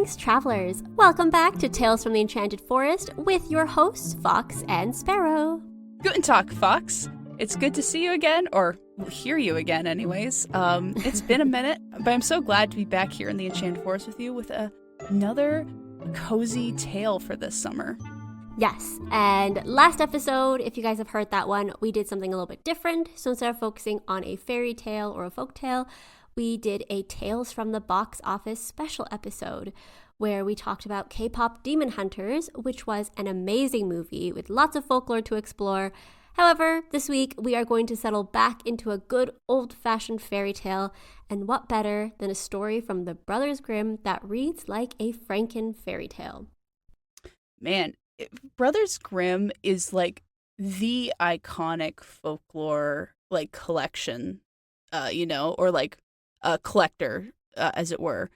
Greetings, travelers! Welcome back to Tales from the Enchanted Forest with your hosts, Fox and Sparrow. Guten Tag, Fox. It's good to see you again, or hear you again anyways. It's been a minute, but I'm so glad to be back here in the Enchanted Forest with you with another cozy tale for this summer. Yes, and last episode, if you guys have heard that one, we did something a little bit different. So instead of focusing on a fairy tale or a folk tale, we did a Tales from the Box Office special episode where we talked about K-pop Demon Hunters, which was an amazing movie with lots of folklore to explore. However, this week we are going to settle back into a good old-fashioned fairy tale, and what better than a story from the Brothers Grimm that reads like a Franken fairy tale. Man, Brothers Grimm is like the iconic folklore like collection, or like a collector, as it were.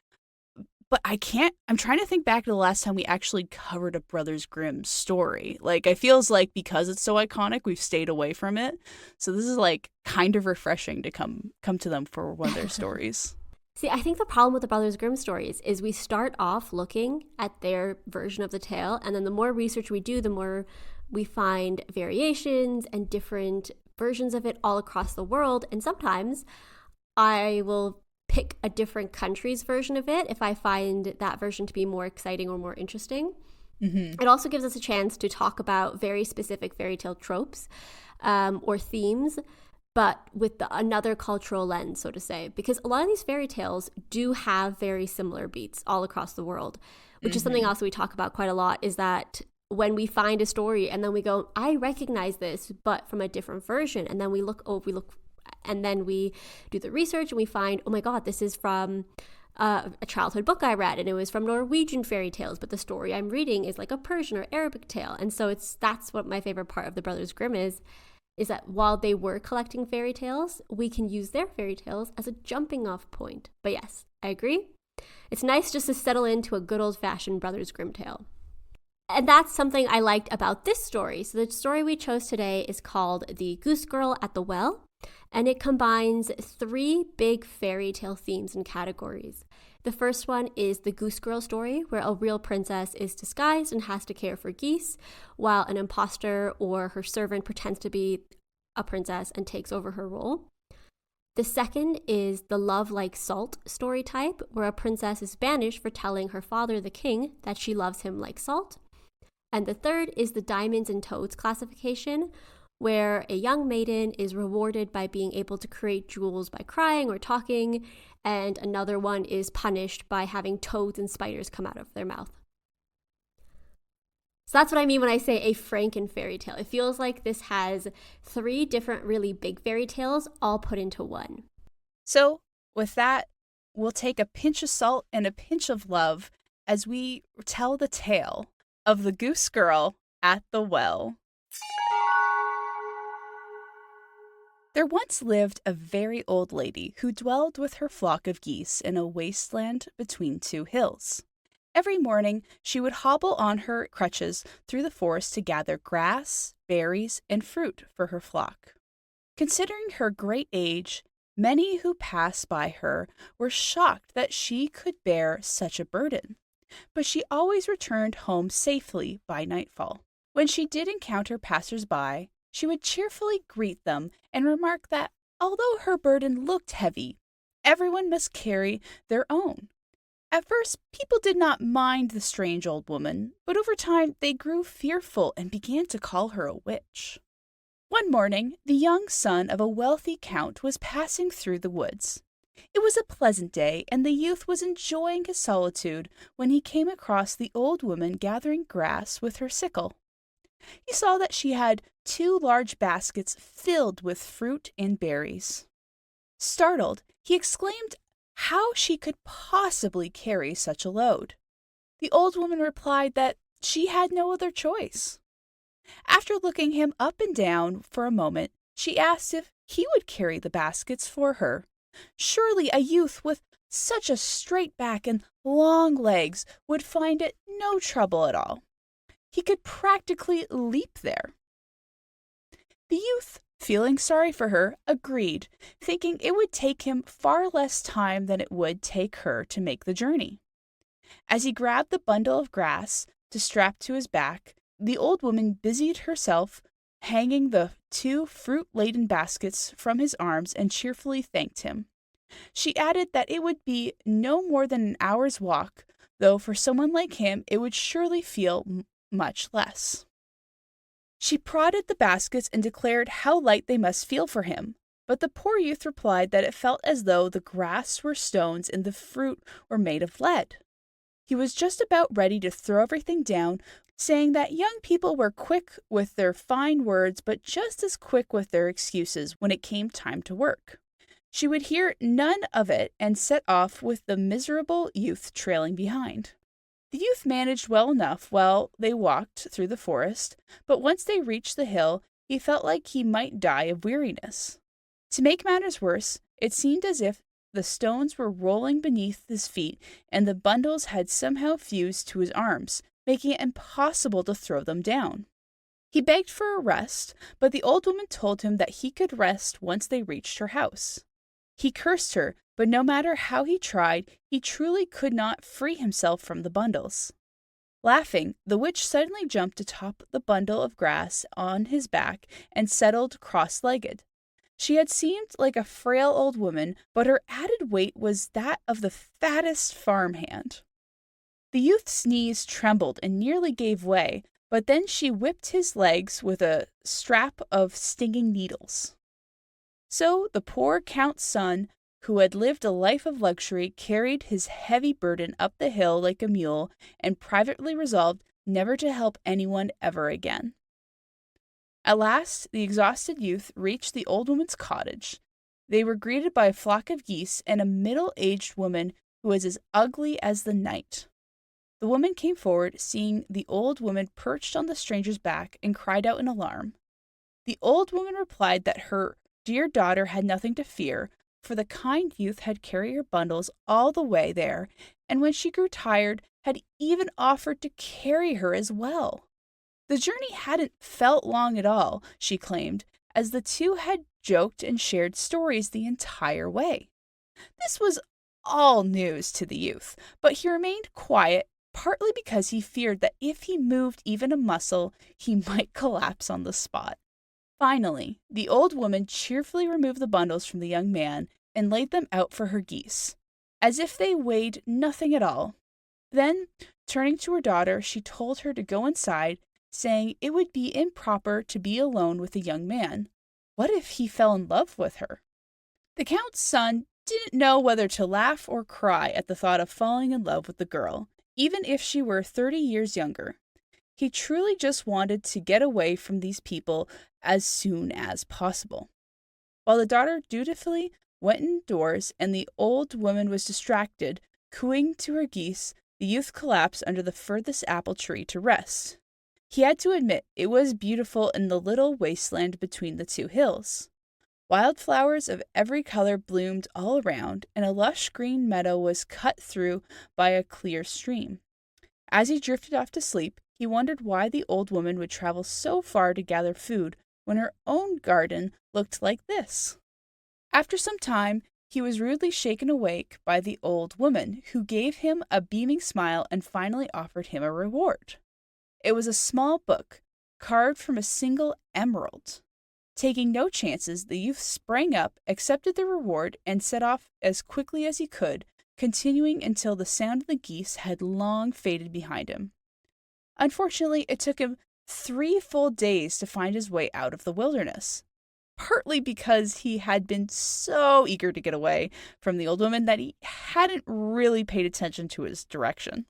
But I'm trying to think back to the last time we actually covered a Brothers Grimm story. Like, it feels like because it's so iconic, we've stayed away from it. So this is like kind of refreshing to come to them for one of their stories. See, I think the problem with the Brothers Grimm stories is we start off looking at their version of the tale, and then the more research we do, the more we find variations and different versions of it all across the world. And sometimes I will pick a different country's version of it if I find that version to be more exciting or more interesting. Mm-hmm. It also gives us a chance to talk about very specific fairy tale tropes or themes, but with another cultural lens, so to say, because a lot of these fairy tales do have very similar beats all across the world, which is something else that we talk about quite a lot, is that when we find a story and then we go, I recognize this, but from a different version, and then we look, and then we do the research and we find, oh my God, this is from a childhood book I read, and it was from Norwegian fairy tales, but the story I'm reading is like a Persian or Arabic tale. And so that's what my favorite part of the Brothers Grimm is that while they were collecting fairy tales, we can use their fairy tales as a jumping off point. But yes, I agree. It's nice just to settle into a good old-fashioned Brothers Grimm tale. And that's something I liked about this story. So the story we chose today is called The Goose Girl at the Well, and it combines three big fairy tale themes and categories. The first one is the Goose Girl story, where a real princess is disguised and has to care for geese, while an imposter or her servant pretends to be a princess and takes over her role. The second is the love like salt story type, where a princess is banished for telling her father, the king, that she loves him like salt. And the third is the diamonds and toads classification, where a young maiden is rewarded by being able to create jewels by crying or talking, and another one is punished by having toads and spiders come out of their mouth. So that's what I mean when I say a Franken fairy tale. It feels like this has three different really big fairy tales all put into one. So with that, we'll take a pinch of salt and a pinch of love as we tell the tale of the Goose Girl at the Well. There once lived a very old lady who dwelled with her flock of geese in a wasteland between two hills. Every morning, she would hobble on her crutches through the forest to gather grass, berries, and fruit for her flock. Considering her great age, many who passed by her were shocked that she could bear such a burden, but she always returned home safely by nightfall. When she did encounter passers-by, she would cheerfully greet them and remark that, although her burden looked heavy, everyone must carry their own. At first, people did not mind the strange old woman, but over time they grew fearful and began to call her a witch. One morning, the young son of a wealthy count was passing through the woods. It was a pleasant day, and the youth was enjoying his solitude when he came across the old woman gathering grass with her sickle. He saw that she had 2 large baskets filled with fruit and berries. Startled, he exclaimed how she could possibly carry such a load. The old woman replied that she had no other choice. After looking him up and down for a moment, she asked if he would carry the baskets for her. Surely a youth with such a straight back and long legs would find it no trouble at all. He could practically leap there. The youth, feeling sorry for her, agreed, thinking it would take him far less time than it would take her to make the journey. As he grabbed the bundle of grass to strap to his back, the old woman busied herself hanging the 2 fruit-laden baskets from his arms and cheerfully thanked him. She added that it would be no more than an hour's walk, though for someone like him it would surely feel much less. She prodded the baskets and declared how light they must feel for him, but the poor youth replied that it felt as though the grass were stones and the fruit were made of lead. He was just about ready to throw everything down, saying that young people were quick with their fine words, but just as quick with their excuses when it came time to work. She would hear none of it and set off with the miserable youth trailing behind. The youth managed well enough while they walked through the forest, but once they reached the hill, he felt like he might die of weariness. To make matters worse, it seemed as if the stones were rolling beneath his feet and the bundles had somehow fused to his arms, making it impossible to throw them down. He begged for a rest, but the old woman told him that he could rest once they reached her house. He cursed her, but no matter how he tried, he truly could not free himself from the bundles. Laughing, the witch suddenly jumped atop the bundle of grass on his back and settled cross-legged. She had seemed like a frail old woman, but her added weight was that of the fattest farmhand. The youth's knees trembled and nearly gave way, but then she whipped his legs with a strap of stinging needles. So the poor count's son, who had lived a life of luxury, carried his heavy burden up the hill like a mule and privately resolved never to help anyone ever again. At last, the exhausted youth reached the old woman's cottage. They were greeted by a flock of geese and a middle-aged woman who was as ugly as the night. The woman came forward, seeing the old woman perched on the stranger's back, and cried out in alarm. The old woman replied that her dear daughter had nothing to fear, for the kind youth had carried her bundles all the way there, and when she grew tired, had even offered to carry her as well. The journey hadn't felt long at all, she claimed, as the two had joked and shared stories the entire way. This was all news to the youth, but he remained quiet, partly because he feared that if he moved even a muscle, he might collapse on the spot. Finally, the old woman cheerfully removed the bundles from the young man and laid them out for her geese, as if they weighed nothing at all. Then, turning to her daughter, she told her to go inside, saying it would be improper to be alone with a young man. What if he fell in love with her? The count's son didn't know whether to laugh or cry at the thought of falling in love with the girl, even if she were 30 years younger. He truly just wanted to get away from these people as soon as possible. While the daughter dutifully went indoors and the old woman was distracted, cooing to her geese, the youth collapsed under the furthest apple tree to rest. He had to admit it was beautiful in the little wasteland between the 2 hills. Wildflowers of every color bloomed all around, and a lush green meadow was cut through by a clear stream. As he drifted off to sleep, he wondered why the old woman would travel so far to gather food when her own garden looked like this. After some time, he was rudely shaken awake by the old woman, who gave him a beaming smile and finally offered him a reward. It was a small book, carved from a single emerald. Taking no chances, the youth sprang up, accepted the reward, and set off as quickly as he could, continuing until the sound of the geese had long faded behind him. Unfortunately, it took him 3 full days to find his way out of the wilderness, partly because he had been so eager to get away from the old woman that he hadn't really paid attention to his direction.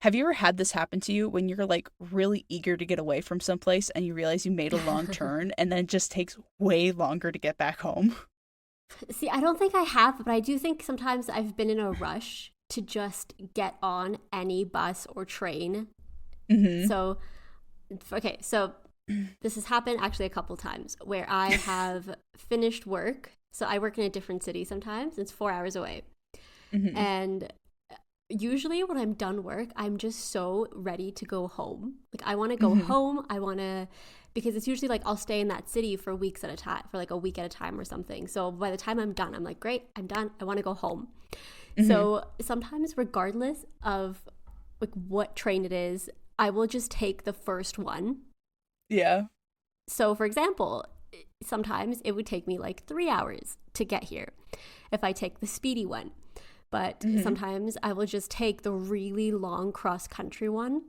Have you ever had this happen to you when you're like really eager to get away from someplace and you realize you made a long turn and then it just takes way longer to get back home? See, I don't think I have, but I do think sometimes I've been in a rush to just get on any bus or train. Mm-hmm. So this has happened actually a couple times where I have finished work. So I work in a different city sometimes. It's 4 hours away. Mm-hmm. And usually when I'm done work, I'm just so ready to go home. Like I want to go home. I want to because it's usually like I'll stay in that city for weeks at a time, for like a week at a time or something. So by the time I'm done, I'm like, great, I'm done. I want to go home. Mm-hmm. So sometimes, regardless of like what train it is, I will just take the first one. Yeah. So for example, sometimes it would take me like 3 hours to get here if I take the speedy one. But sometimes I will just take the really long cross-country one,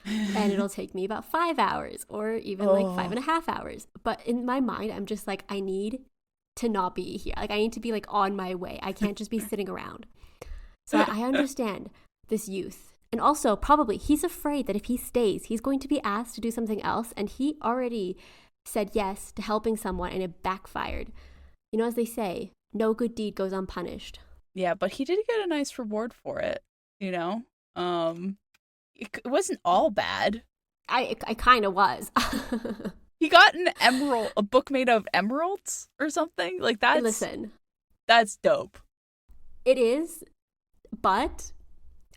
and it'll take me about 5 hours or even like 5.5 hours. But in my mind, I'm just like, I need to not be here. Like, I need to be like on my way. I can't just be sitting around. So I understand this youth. And also, probably, he's afraid that if he stays, he's going to be asked to do something else. And he already said yes to helping someone, and it backfired. You know, as they say, no good deed goes unpunished. Yeah, but he did get a nice reward for it, you know? It wasn't all bad. I kind of was. He got an emerald, a book made of emeralds or something. Like, that's dope. It is, but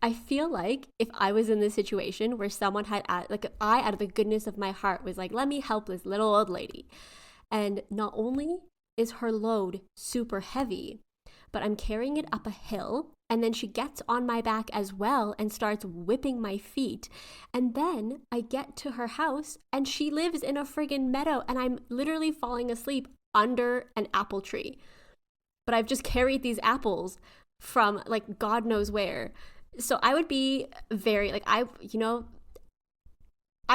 I feel like if I was in this situation where someone had, like, I, out of the goodness of my heart, was like, let me help this little old lady. And not only is her load super heavy, but I'm carrying it up a hill, and then she gets on my back as well and starts whipping my feet. And then I get to her house, and she lives in a friggin' meadow, and I'm literally falling asleep under an apple tree. But I've just carried these apples from like God knows where. So I would be very like, I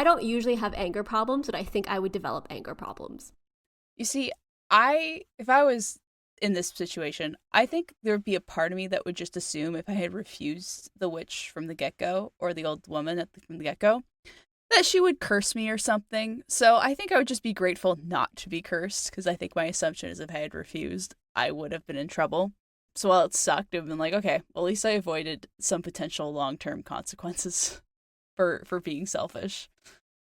don't usually have anger problems, but I think I would develop anger problems. You see, if I was in this situation, I think there would be a part of me that would just assume if I had refused the witch from the get-go, or the old woman from the get-go, that she would curse me or something. So I think I would just be grateful not to be cursed, because I think my assumption is if I had refused, I would have been in trouble. So while it sucked, I've been like, okay, well, at least I avoided some potential long-term consequences for being selfish.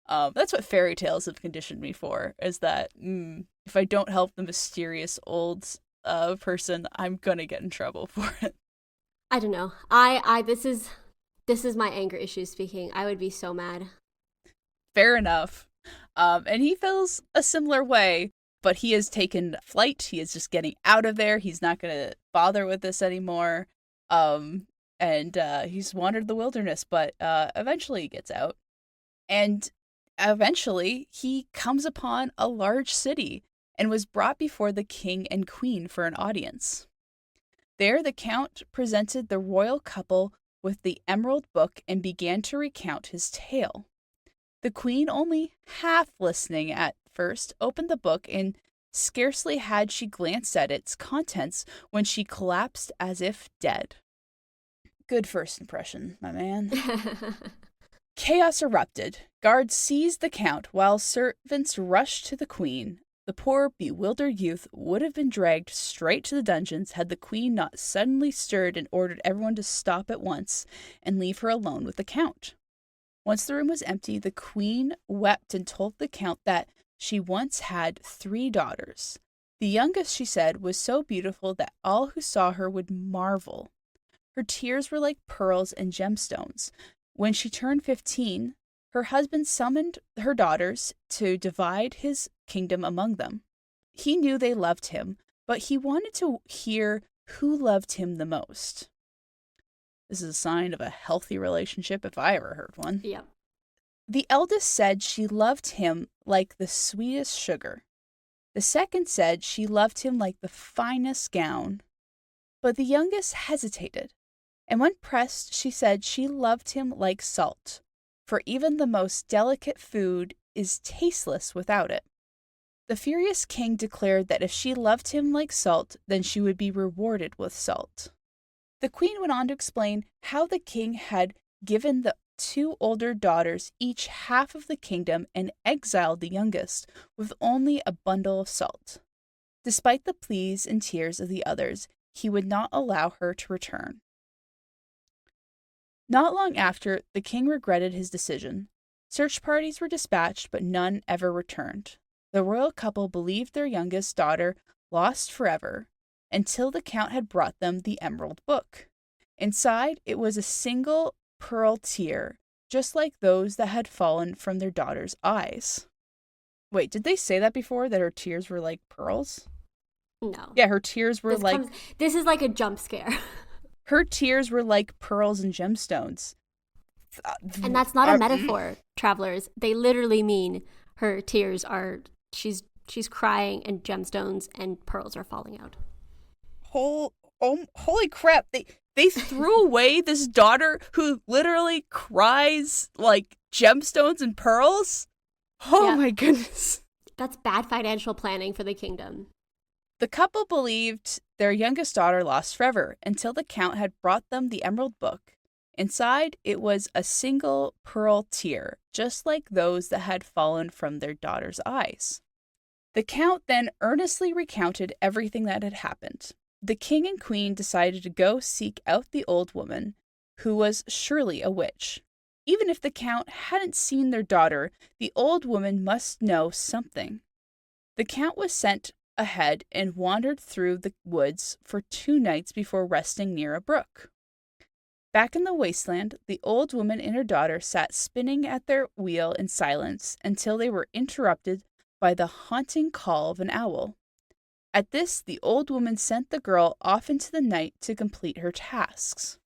That's what fairy tales have conditioned me for, is that if I don't help the mysterious old person, I'm gonna get in trouble for it. I don't know. This is my anger issue speaking. I would be so mad. Fair enough. And he feels a similar way, but he has taken flight. He is just getting out of there. He's not gonna bother with this anymore. And he's wandered the wilderness, but eventually he gets out. And eventually he comes upon a large city and was brought before the king and queen for an audience. There the count presented the royal couple with the emerald book and began to recount his tale. The queen, only half listening at first, opened the book, and scarcely had she glanced at its contents when she collapsed as if dead. Good first impression, my man. Chaos erupted. Guards seized the count, while servants rushed to the queen. The poor, bewildered youth would have been dragged straight to the dungeons had the queen not suddenly stirred and ordered everyone to stop at once and leave her alone with the count. Once the room was empty, the queen wept and told the count that she once had 3 daughters. The youngest, she said, was so beautiful that all who saw her would marvel. Her tears were like pearls and gemstones. When she turned 15, her husband summoned her daughters to divide his kingdom among them. He knew they loved him, but he wanted to hear who loved him the most. This is a sign of a healthy relationship if I ever heard one. Yeah. The eldest said she loved him like the sweetest sugar. The second said she loved him like the finest gown. But the youngest hesitated, and when pressed, she said she loved him like salt, for even the most delicate food is tasteless without it. The furious king declared that if she loved him like salt, then she would be rewarded with salt. The queen went on to explain how the king had given the 2 older daughters each half of the kingdom and exiled the youngest with only a bundle of salt. Despite the pleas and tears of the others, he would not allow her to return. Not long after, the king regretted his decision. Search parties were dispatched, but none ever returned. The royal couple believed their youngest daughter lost forever, until the count had brought them the emerald book. Inside, it was a single pearl tear, just like those that had fallen from their daughter's eyes. Wait, did they say that before, that her tears were like pearls? No. Yeah, her tears were This is like a jump scare. her tears were like pearls and gemstones. And that's not a metaphor, travelers. They literally mean her tears are, she's crying and gemstones and pearls are falling out. Holy crap. They threw away this daughter who literally cries like gemstones and pearls? Oh my goodness. That's bad financial planning for the kingdom. The couple believed their youngest daughter lost forever until the Count had brought them the Emerald Book. Inside, it was a single pearl tear, just like those that had fallen from their daughter's eyes. The Count then earnestly recounted everything that had happened. The king and queen decided to go seek out the old woman, who was surely a witch. Even if the Count hadn't seen their daughter, the old woman must know something. The Count was sent ahead and wandered through the woods for 2 nights before resting near a brook. Back in the wasteland, the old woman and her daughter sat spinning at their wheel in silence until they were interrupted by the haunting call of an owl. At this, the old woman sent the girl off into the night to complete her tasks.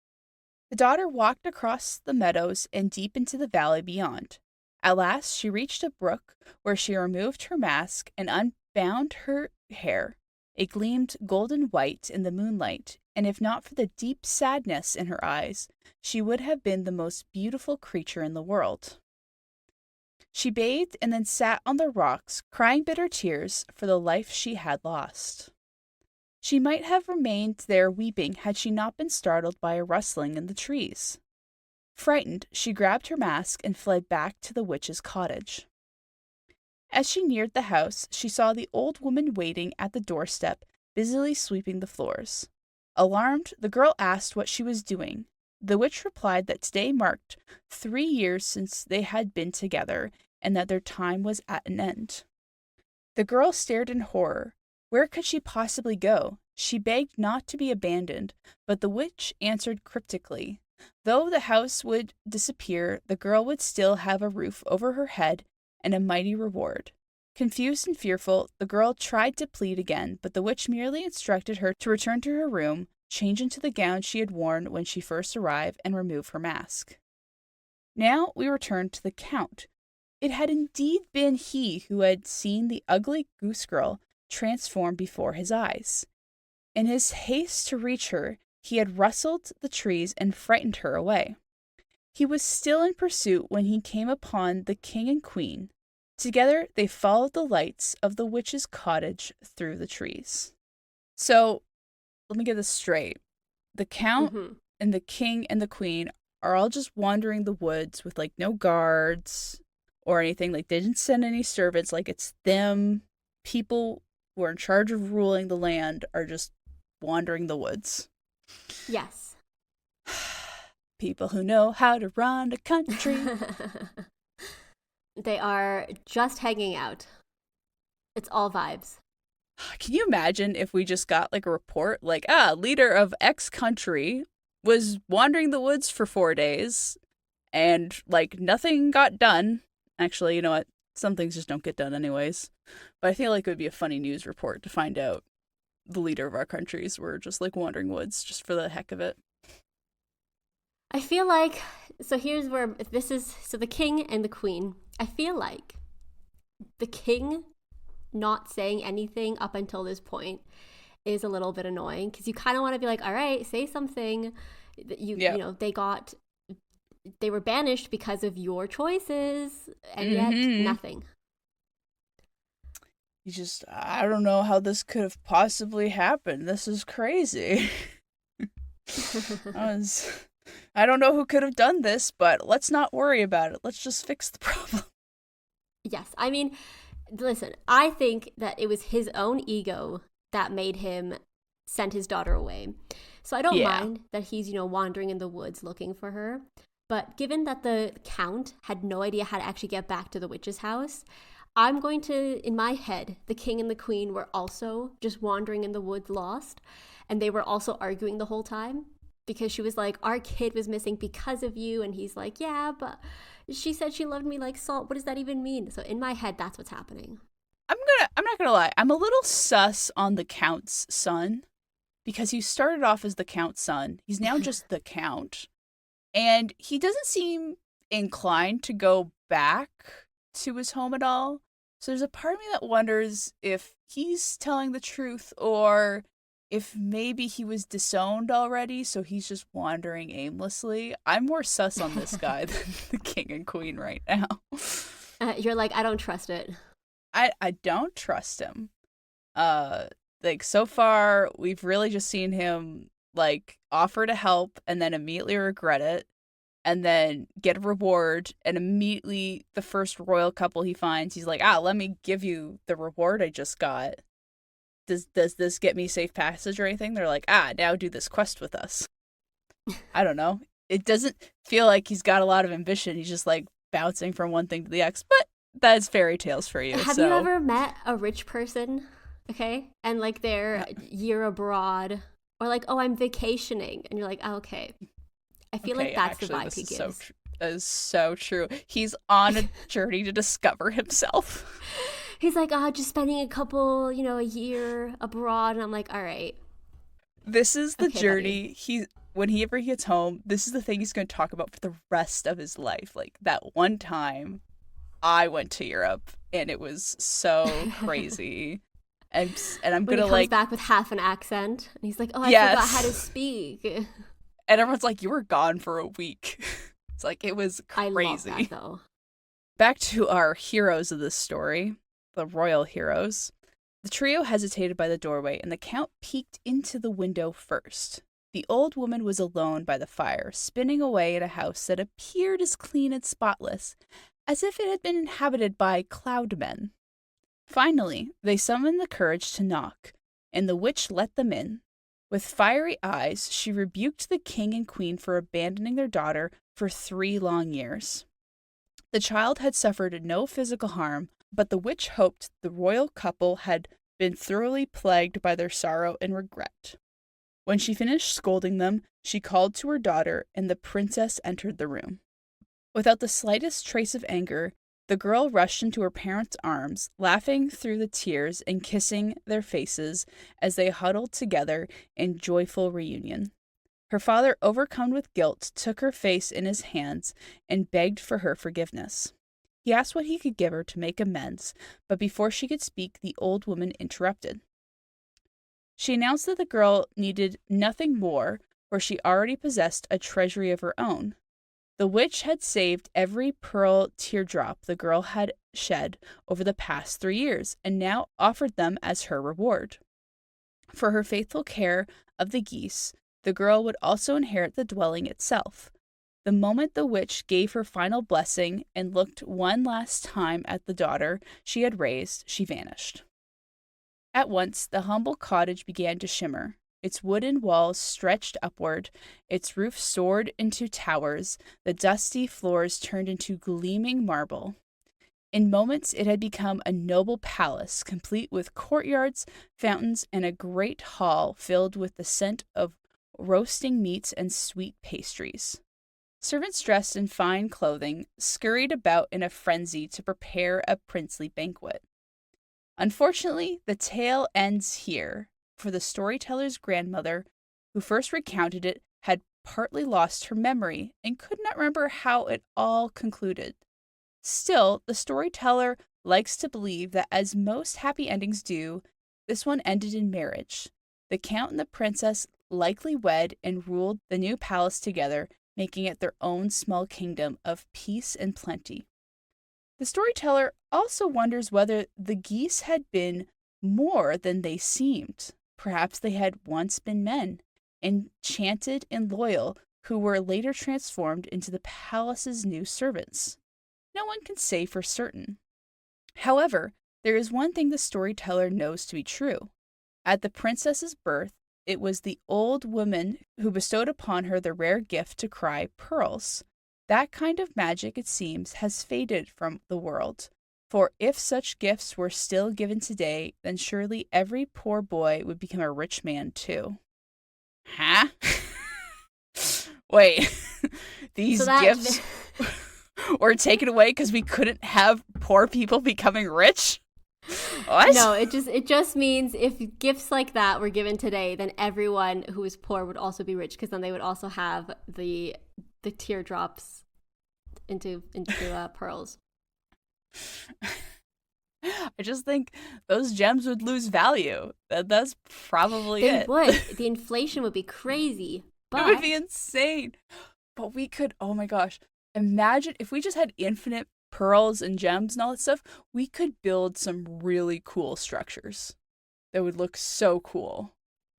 The daughter walked across the meadows and deep into the valley beyond. At last, she reached a brook where she removed her mask and unbound her hair. It gleamed golden white in the moonlight, and if not for the deep sadness in her eyes, she would have been the most beautiful creature in the world. She bathed and then sat on the rocks, crying bitter tears for the life she had lost. She might have remained there weeping had she not been startled by a rustling in the trees. Frightened, she grabbed her mask and fled back to the witch's cottage. As she neared the house, she saw the old woman waiting at the doorstep, busily sweeping the floors. Alarmed, the girl asked what she was doing. The witch replied that today marked 3 years since they had been together, and that their time was at an end. The girl stared in horror. Where could she possibly go? She begged not to be abandoned, but the witch answered cryptically. Though the house would disappear, the girl would still have a roof over her head and a mighty reward. Confused and fearful, the girl tried to plead again, but the witch merely instructed her to return to her room, change into the gown she had worn when she first arrived, and remove her mask. Now we return to the Count. It had indeed been he who had seen the ugly Goose Girl transform before his eyes. In his haste to reach her, he had rustled the trees and frightened her away. He was still in pursuit when he came upon the king and queen. Together they followed the lights of the witch's cottage through the trees. So, let me get this straight. The Count and the king and the queen are all just wandering the woods with like no guards or anything. Like they didn't send any servants. Like it's them. People who are in charge of ruling the land are just wandering the woods. Yes. People who know how to run a country. They are just hanging out. It's all vibes. Can you imagine if we just got like a report like, leader of X country was wandering the woods for 4 days and like nothing got done. Actually, you know what? Some things just don't get done anyways. But I feel like it would be a funny news report to find out the leader of our countries were just like wandering woods just for the heck of it. I feel like, so here's where, the king and the queen. I feel like the king not saying anything up until this point is a little bit annoying because you kind of want to be like, all right, say something. You know, they were banished because of your choices, and yet nothing. I don't know how this could have possibly happened. This is crazy. I don't know who could have done this, but let's not worry about it. Let's just fix the problem. Yes. I mean, listen, I think that it was his own ego that made him send his daughter away. So I don't mind that he's, wandering in the woods looking for her. But given that the Count had no idea how to actually get back to the witch's house, I'm going to, in my head, the king and the queen were also just wandering in the woods lost. And they were also arguing the whole time. because she was like, our kid was missing because of you. And he's like, yeah, but she said she loved me like salt. What does that even mean? So in my head, that's what's happening. I'm not gonna lie. I'm a little sus on the Count's son because he started off as the Count's son. He's now just the Count. And he doesn't seem inclined to go back to his home at all. So there's a part of me that wonders if he's telling the truth or if maybe he was disowned already, so he's just wandering aimlessly. I'm more sus on this guy than the king and queen right now. You're like, I don't trust it. I don't trust him. Like, so far, we've really just seen him, like, offer to help and then immediately regret it, and then get a reward, and immediately the first royal couple he finds, he's like, let me give you the reward I just got. Does this get me safe passage or anything? They're like, now do this quest with us. I don't know. It doesn't feel like he's got a lot of ambition. He's just, like, bouncing from one thing to the next, but that's fairy tales for you. Have you ever met a rich person, okay, and like their year abroad, or like, oh, I'm vacationing, and you're like, oh, okay. I feel like that's the vibe he gives. That is so true. He's on a journey to discover himself. He's like, just spending a year abroad, and I'm like, all right. This is the journey. Whenever he gets home, this is the thing he's going to talk about for the rest of his life. Like, that one time I went to Europe and it was so crazy. and I'm going to comes back with half an accent and he's like, I forgot how to speak. And everyone's like, you were gone for a week. It's like, it was crazy. I love that, though. Back to our heroes of this story, the royal heroes. The trio hesitated by the doorway and the Count peeked into the window first. The old woman was alone by the fire, spinning away at a house that appeared as clean and spotless as if it had been inhabited by cloudmen. Finally, they summoned the courage to knock, and the witch let them in. With fiery eyes, she rebuked the king and queen for abandoning their daughter for 3 long years. The child had suffered no physical harm, but the witch hoped the royal couple had been thoroughly plagued by their sorrow and regret. When she finished scolding them, she called to her daughter, and the princess entered the room. Without the slightest trace of anger, the girl rushed into her parents' arms, laughing through the tears and kissing their faces as they huddled together in joyful reunion. Her father, overcome with guilt, took her face in his hands and begged for her forgiveness. He asked what he could give her to make amends, but before she could speak, the old woman interrupted. She announced that the girl needed nothing more, for she already possessed a treasury of her own. The witch had saved every pearl teardrop the girl had shed over the past 3 years, and now offered them as her reward. For her faithful care of the geese, the girl would also inherit the dwelling itself. The moment the witch gave her final blessing and looked one last time at the daughter she had raised, she vanished. At once, the humble cottage began to shimmer. Its wooden walls stretched upward, its roof soared into towers, the dusty floors turned into gleaming marble. In moments, it had become a noble palace, complete with courtyards, fountains, and a great hall filled with the scent of roasting meats and sweet pastries. Servants dressed in fine clothing scurried about in a frenzy to prepare a princely banquet. Unfortunately, the tale ends here, for the storyteller's grandmother, who first recounted it, had partly lost her memory and could not remember how it all concluded. Still, the storyteller likes to believe that, as most happy endings do, this one ended in marriage. The Count and the princess likely wed and ruled the new palace together, making it their own small kingdom of peace and plenty. The storyteller also wonders whether the geese had been more than they seemed. Perhaps they had once been men, enchanted and loyal, who were later transformed into the palace's new servants. No one can say for certain. However, there is one thing the storyteller knows to be true. At the princess's birth, it was the old woman who bestowed upon her the rare gift to cry pearls. That kind of magic, it seems, has faded from the world. For if such gifts were still given today, then surely every poor boy would become a rich man too. Huh? Wait, So these that gifts were taken away because we couldn't have poor people becoming rich? What? no, it just means if gifts like that were given today, then everyone who is poor would also be rich because then they would also have the teardrops into pearls. I just think those gems would lose value. That's probably They it. would. The inflation would be crazy. It would be insane. But we could, oh my gosh, imagine if we just had infinite pearls and gems and all that stuff, we could build some really cool structures that would look so cool.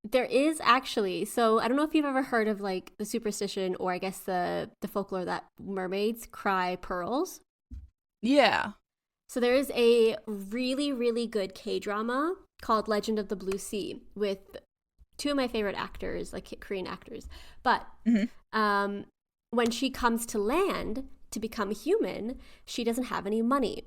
There is actually, so I don't know if you've ever heard of like the superstition or I guess the folklore that mermaids cry pearls. Yeah. So there is a really, really good K-drama called Legend of the Blue Sea with two of my favorite actors, like Korean actors. But when she comes to land to become a human, she doesn't have any money.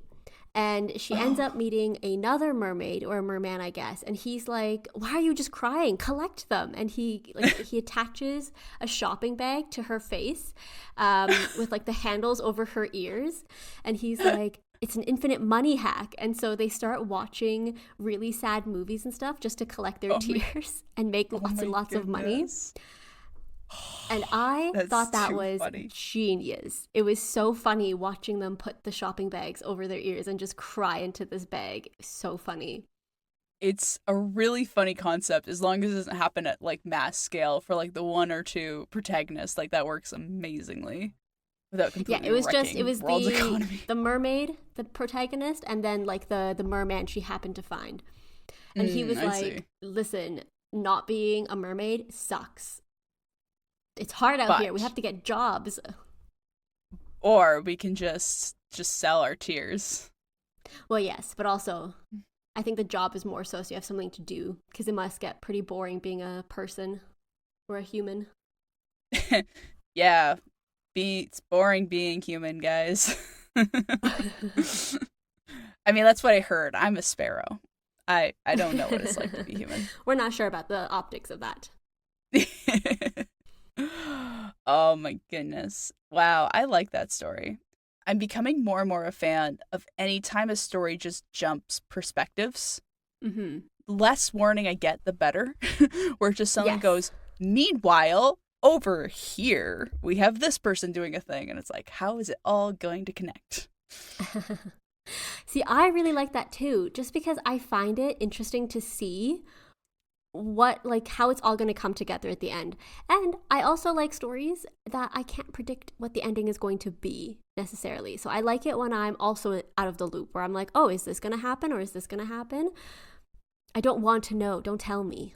And she ends up meeting another mermaid or a merman, I guess. And he's like, why are you just crying? Collect them. And he attaches a shopping bag to her face with like the handles over her ears. And he's like, it's an infinite money hack. And so they start watching really sad movies and stuff just to collect their tears and make lots and lots of money. And I thought that was funny. Genius. It was so funny watching them put the shopping bags over their ears and just cry into this bag. So funny. It's a really funny concept as long as it doesn't happen at like mass scale for like the one or two protagonists. Like that works amazingly without completely it was world's economy. The mermaid, the protagonist, and then like the merman she happened to find. And he was like, listen, not being a mermaid sucks. It's hard out here. We have to get jobs. Or we can just sell our tears. Well, yes, but also I think the job is more so you have something to do because it must get pretty boring being a person or a human. Yeah, it's boring being human, guys. I mean, that's what I heard. I'm a sparrow. I don't know what it's like to be human. We're not sure about the optics of that. Oh my goodness. Wow, I like that story. I'm becoming more and more a fan of any time a story just jumps perspectives. Mm-hmm. Less warning I get, the better. Where just someone goes, meanwhile, over here, we have this person doing a thing. And it's like, how is it all going to connect? See, I really like that too, just because I find it interesting to see how it's all going to come together at the end. And I also like stories that I can't predict what the ending is going to be necessarily. So I like it when I'm also out of the loop where I'm like, oh, is this going to happen or is this going to happen? I don't want to know. Don't tell me.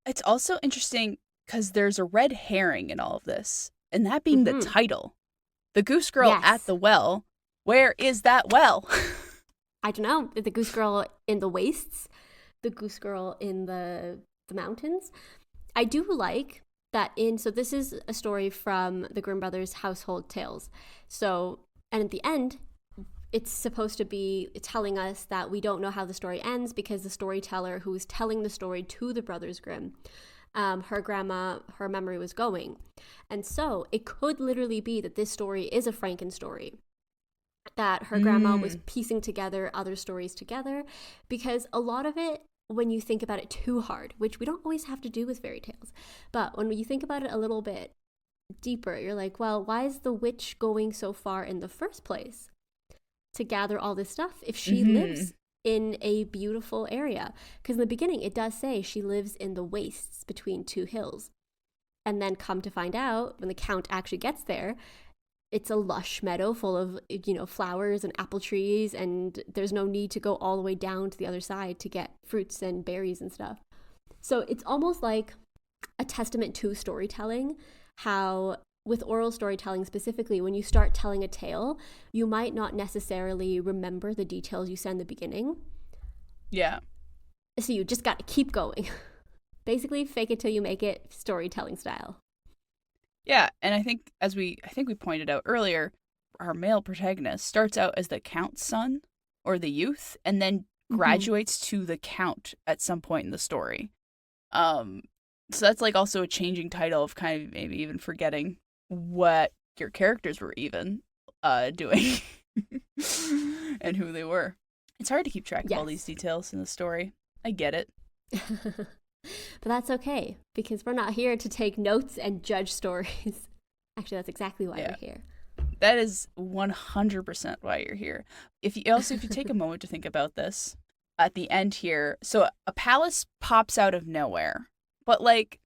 It's also interesting because there's a red herring in all of this, and that being the title. The Goose Girl at the well. Where is that well? I don't know. The Goose Girl in the wastes? The Goose Girl in the mountains. I do like that so this is a story from the Grimm brothers' household tales. So, and at the end, it's supposed to be telling us that we don't know how the story ends because the storyteller who is telling the story to the Brothers Grimm, her memory was going. And so it could literally be that this story is a Franken story. That her grandma was piecing together other stories together, because a lot of it, when you think about it too hard, which we don't always have to do with fairy tales, but when you think about it a little bit deeper, you're like, well, why is the witch going so far in the first place to gather all this stuff if she lives in a beautiful area? Because in the beginning, it does say she lives in the wastes between two hills. And then come to find out, when the Count actually gets there, it's a lush meadow full of, flowers and apple trees, and there's no need to go all the way down to the other side to get fruits and berries and stuff. So it's almost like a testament to storytelling, how with oral storytelling specifically, when you start telling a tale, you might not necessarily remember the details you said in the beginning. Yeah. So you just got to keep going. Basically, fake it till you make it, storytelling style. Yeah, and I think we pointed out earlier, our male protagonist starts out as the Count's son or the youth, and then graduates to the Count at some point in the story. So that's like also a changing title of kind of maybe even forgetting what your characters were even doing and who they were. It's hard to keep track of all these details in the story. I get it. But that's okay, because we're not here to take notes and judge stories. Actually, that's exactly why we're here. That is 100% why you're here. If you take a moment to think about this, at the end here, so a palace pops out of nowhere. But, like,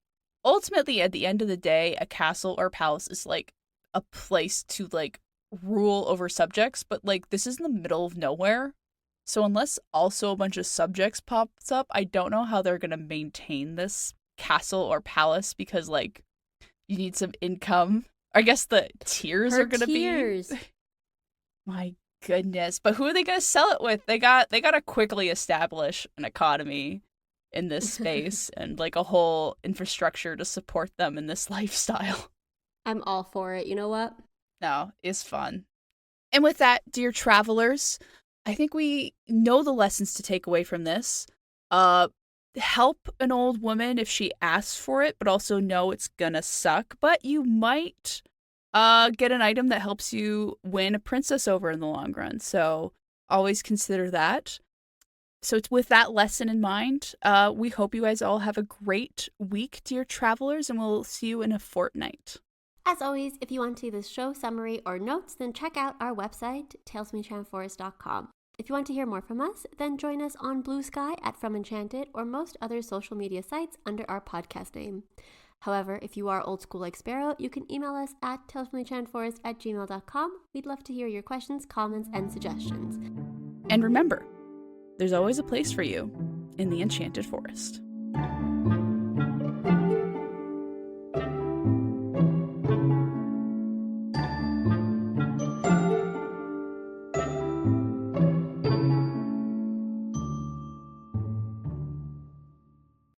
ultimately, at the end of the day, a castle or palace is, like, a place to, like, rule over subjects. But, like, this is in the middle of nowhere. So unless also a bunch of subjects pops up, I don't know how they're going to maintain this castle or palace because, like, you need some income. I guess the tiers are going to be... My goodness. But who are they going to sell it with? They got to quickly establish an economy in this space and, like, a whole infrastructure to support them in this lifestyle. I'm all for it. You know what? No, it's fun. And with that, dear travelers, I think we know the lessons to take away from this. Help an old woman if she asks for it, but also know it's gonna suck. But you might get an item that helps you win a princess over in the long run. So always consider that. So with that lesson in mind, we hope you guys all have a great week, dear travelers, and we'll see you in a fortnight. As always, if you want to see the show summary or notes, then check out our website, talesfromenchanted.com. If you want to hear more from us, then join us on Bluesky at From Enchanted or most other social media sites under our podcast name. However, if you are old school like Sparrow, you can email us at talesfromenchantedforest@gmail.com. We'd love to hear your questions, comments, and suggestions. And remember, there's always a place for you in the Enchanted Forest.